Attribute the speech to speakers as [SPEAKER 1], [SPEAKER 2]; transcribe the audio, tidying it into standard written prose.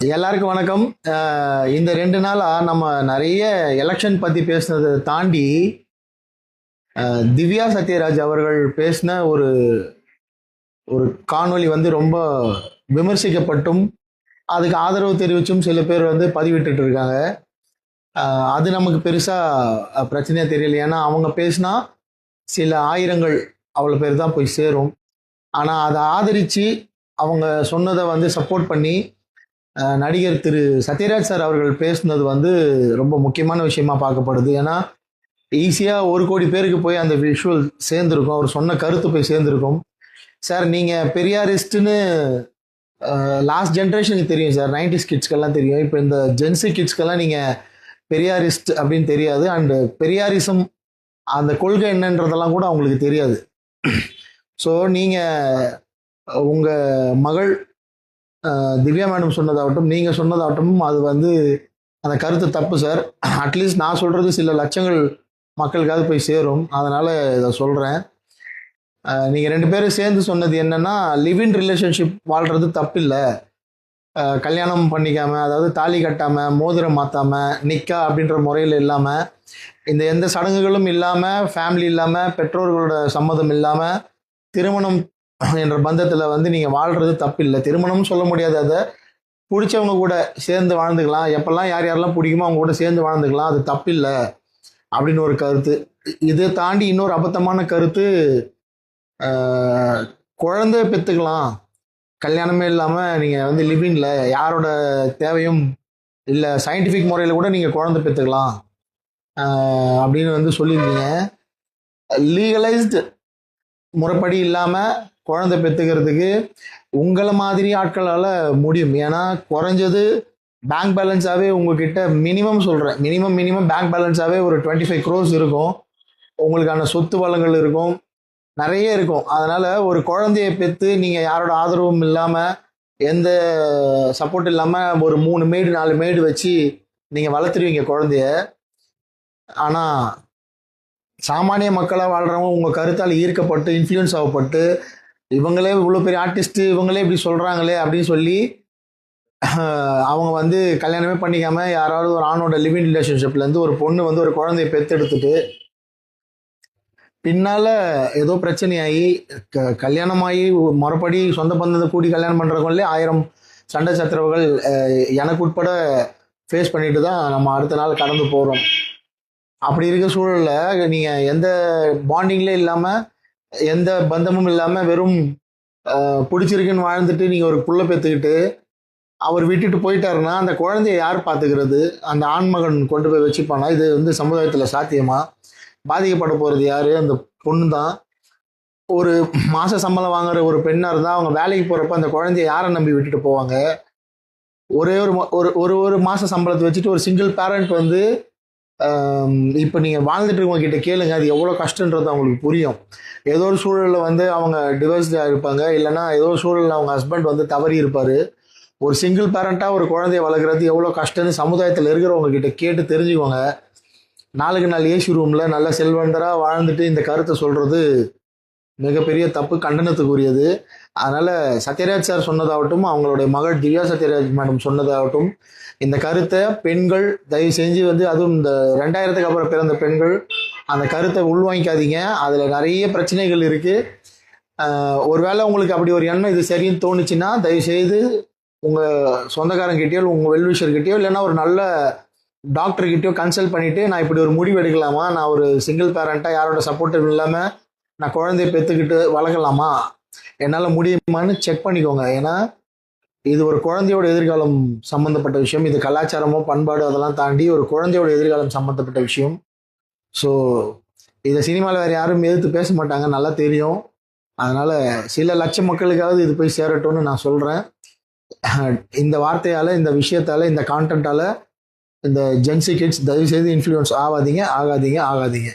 [SPEAKER 1] எல்லாருக்கும் வணக்கம். இந்த 2 நாளா நம்ம நிறைய எலெக்ஷன் பத்தி பேசுனதை தாண்டி திவ்யா சத்யராஜ் அவர்கள் பேசின ஒரு ஒரு காணொளி வந்து ரொம்ப விமர்சிக்கப்பட்டும் அதுக்கு ஆதரவு தெரிவிச்சும் சில பேர் வந்து பதிவிட்டுட்டு இருக்காங்க. அது நமக்கு பெருசா பிரச்சனையா தெரியல. ஏன்னா அவங்க பேசினா சில ஆயிரங்கள் அவ்வளோ பேர் தான் போய் சேரும். ஆனால் அதை ஆதரித்து அவங்க சொன்னதை வந்து சப்போர்ட் பண்ணி நடிகர் திரு சத்யராஜ் சார் அவர்கள் பேசுனது வந்து ரொம்ப முக்கியமான விஷயமா பார்க்கப்படுது. ஏன்னா ஈஸியாக 1 கோடி பேருக்கு போய் அந்த விஷுவல் சேர்ந்துருக்கும், அவர் சொன்ன கருத்து போய் சேர்ந்துருக்கும். சார் நீங்கள் பெரியாரிஸ்ட்னு லாஸ்ட் ஜென்ரேஷனுக்கு தெரியும் சார், 90s கிட்ஸ்க்கெல்லாம் தெரியும். இப்போ இந்த ஜென்சி கிட்ஸ்க்கெல்லாம் நீங்கள் பெரியாரிஸ்ட் அப்படின்னு தெரியாது. அண்டு பெரியாரிசம் அந்த கொள்கை என்னன்றதெல்லாம் கூட அவங்களுக்கு தெரியாது. ஸோ நீங்கள் உங்கள் மகள் திவ்யா மேடம் சொன்னதாகட்டும், நீங்கள் சொன்னதாகட்டும், அது வந்து அந்த கருத்து தப்பு சார். அட்லீஸ்ட் நான் சொல்கிறது சில லட்சங்கள் மக்களுக்காவது போய் சேரும். அதனால் இதை சொல்கிறேன். நீங்கள் 2 பேரும் சேர்ந்து சொன்னது என்னென்னா, லிவ் இன் ரிலேஷன்ஷிப் வாழ்கிறது தப்பில்லை, கல்யாணம் பண்ணிக்காமல், அதாவது தாலி கட்டாமல், மோதிரம் மாற்றாமல், நிக்கா அப்படின்ற முறையில் இல்லாமல், இந்த எந்த சடங்குகளும் இல்லாமல், ஃபேமிலி இல்லாமல், பெற்றோர்களோட சம்மதம் இல்லாமல் திருமணம் என்ற பந்தத்தில் வந்து நீங்கள் வாழ்கிறது தப்பில்லை. திருமணம்னு சொல்ல முடியாது, அதை பிடிச்சவங்க கூட சேர்ந்து வாழ்ந்துக்கலாம், எப்பெல்லாம் யார் யாரெல்லாம் பிடிக்குமோ அவங்க கூட சேர்ந்து வாழ்ந்துக்கலாம், அது தப்பில்லை அப்படின்னு ஒரு கருத்து. இதை தாண்டி இன்னொரு அபத்தமான கருத்து, குழந்தை பெற்றுக்கலாம், கல்யாணமே இல்லாமல் நீங்கள் வந்து லிவிங்கில் யாரோட தேவையும் இல்லை, சயின்டிஃபிக் முறையில் கூட நீங்கள் குழந்தை பெற்றுக்கலாம் அப்படின்னு வந்து சொல்லியிருந்தீங்க. லீகலைஸ்டு முறைப்படி இல்லாமல் குழந்தை பெற்றுக்கிறதுக்கு உங்களை மாதிரி ஆட்களால் முடியும். ஏன்னா குறைஞ்சது பேங்க் பேலன்ஸாகவே உங்ககிட்ட மினிமம் பேங்க் பேலன்ஸாகவே ஒரு 25 crores இருக்கும், உங்களுக்கான சொத்து வளங்கள் இருக்கும், நிறைய இருக்கும். அதனால் ஒரு குழந்தையை பெற்று நீங்கள் யாரோட ஆதரவும் இல்லாமல், எந்த சப்போர்ட் இல்லாமல் ஒரு 3 மேடு 4 மேடு வச்சு நீங்கள் வளர்த்துருவீங்க குழந்தைய. ஆனால் சாமானிய மக்களாக வாழ்கிறவங்க உங்கள் கருத்தால் ஈர்க்கப்பட்டு இன்ஃப்ளூயன்ஸ் ஆகப்பட்டு, இவங்களே இவ்வளோ பெரிய ஆர்டிஸ்ட்டு, இவங்களே இப்படி சொல்கிறாங்களே அப்படின்னு சொல்லி அவங்க வந்து கல்யாணமே பண்ணிக்காமல் யாராவது ஒரு ஆணோட லிவிங் ரிலேஷன்ஷிப்லேருந்து ஒரு பொண்ணு வந்து ஒரு குழந்தைய பெற்றெடுத்துட்டு பின்னால் ஏதோ பிரச்சனையாகி கல்யாணமாகி முறைப்படி சொந்த பந்தத்தை கூடி கல்யாணம் பண்ணுறவங்களே 1000 சண்டை சச்சரவுகள் எனக்கு உட்பட ஃபேஸ் பண்ணிட்டு தான் நம்ம அடுத்த நாள் கடந்து போகிறோம். அப்படி இருக்க சூழலில் நீங்கள் எந்த பாண்டிங்லே இல்லாமல், எந்த பந்தமும் இல்லாமல், வெறும் பிடிச்சிருக்குன்னு வாழ்ந்துட்டு நீங்கள் ஒரு புள்ள பெற்றுக்கிட்டு அவர் விட்டுட்டு போயிட்டாருன்னா அந்த குழந்தைய யார் பார்த்துக்கிறது? அந்த ஆண்மகன் கொண்டு போய் வச்சுப்பானா? இது வந்து சமுதாயத்தில் சாத்தியமா? பாதிக்கப்பட போகிறது யார்? அந்த பொண்ணு தான். ஒரு மாத சம்பளம் வாங்குற ஒரு பெண்ணாக இருந்தால் அவங்க வேலைக்கு போகிறப்ப அந்த குழந்தைய யாரை நம்பி விட்டுட்டு போவாங்க? ஒரே ஒரு மாத சம்பளத்தை வச்சுட்டு ஒரு சிங்கிள் பேரண்ட் வந்து இப்போ நீங்கள் வாழ்ந்துட்டு இருக்கவங்க கிட்ட கேளுங்க, அது எவ்வளோ கஷ்டன்றது அவங்களுக்கு புரியும். ஏதோ ஒரு சூழலில் வந்து அவங்க டிவோர்ஸ்டாக இருப்பாங்க, இல்லைனா ஏதோ ஒரு சூழலில் அவங்க ஹஸ்பண்ட் வந்து தவறி இருப்பார். ஒரு சிங்கிள் பேரண்ட்டாக ஒரு குழந்தைய வளர்க்குறது எவ்வளோ கஷ்டம்னு சமுதாயத்தில் இருக்கிறவங்க கிட்ட கேட்டு தெரிஞ்சுக்கோங்க. நாளுக்கு நாள் ஏசி ரூமில் நல்ல செல்வந்தராக வாழ்ந்துட்டு இந்த கருத்தை சொல்கிறது மிகப்பெரிய தப்பு, கண்டனத்துக்குரியது. அதனால் சத்யராஜ் சார் சொன்னதாகட்டும், அவங்களுடைய மகள் திவ்யா சத்யராஜ் மேடம் சொன்னதாகட்டும், இந்த கருத்தை பெண்கள் தயவு செஞ்சு வந்து, அதுவும் இந்த 2000க்கு அப்புறம் பிறந்த பெண்கள் அந்த கருத்தை உள்வாங்கிக்காதீங்க. அதில் நிறைய பிரச்சனைகள் இருக்குது. ஒருவேளை உங்களுக்கு அப்படி ஒரு எண்ணம் இது சரின்னு தோணுச்சுன்னா தயவுசெய்து உங்கள் சொந்தக்காரங்கிட்டயோ உங்கள் வெல்விஷர்கிட்டயோ இல்லைன்னா ஒரு நல்ல டாக்டர்கிட்டயோ கன்சல்ட் பண்ணிவிட்டு, நான் இப்படி ஒரு முடிவு எடுக்கலாமா, நான் ஒரு சிங்கிள் பேரண்ட்டாக யாரோட சப்போர்ட் இல்லாமல் நான் குழந்தைய பெற்றுக்கிட்டு வளர்க்கலாமா, என்னால் முடியுமான்னு செக் பண்ணிக்கோங்க. ஏன்னா இது ஒரு குழந்தையோட எதிர்காலம் சம்மந்தப்பட்ட விஷயம். இது கலாச்சாரமோ பண்பாடு அதெல்லாம் தாண்டி ஒரு குழந்தையோட எதிர்காலம் சம்மந்தப்பட்ட விஷயம். ஸோ இதை சினிமாவில் வேறு யாரும் எதிர்த்து பேச மாட்டாங்க, நல்லா தெரியும். அதனால் சில லட்சம் மக்களுக்காவது இது போய் சேரட்டும்னு நான் சொல்கிறேன். இந்த வார்த்தையால், இந்த விஷயத்தால், இந்த கான்டென்ட்டால் இந்த ஜென்சி கிட்ஸ் தயவுசெய்து இன்ஃப்ளூயன்ஸ் ஆகாதீங்க.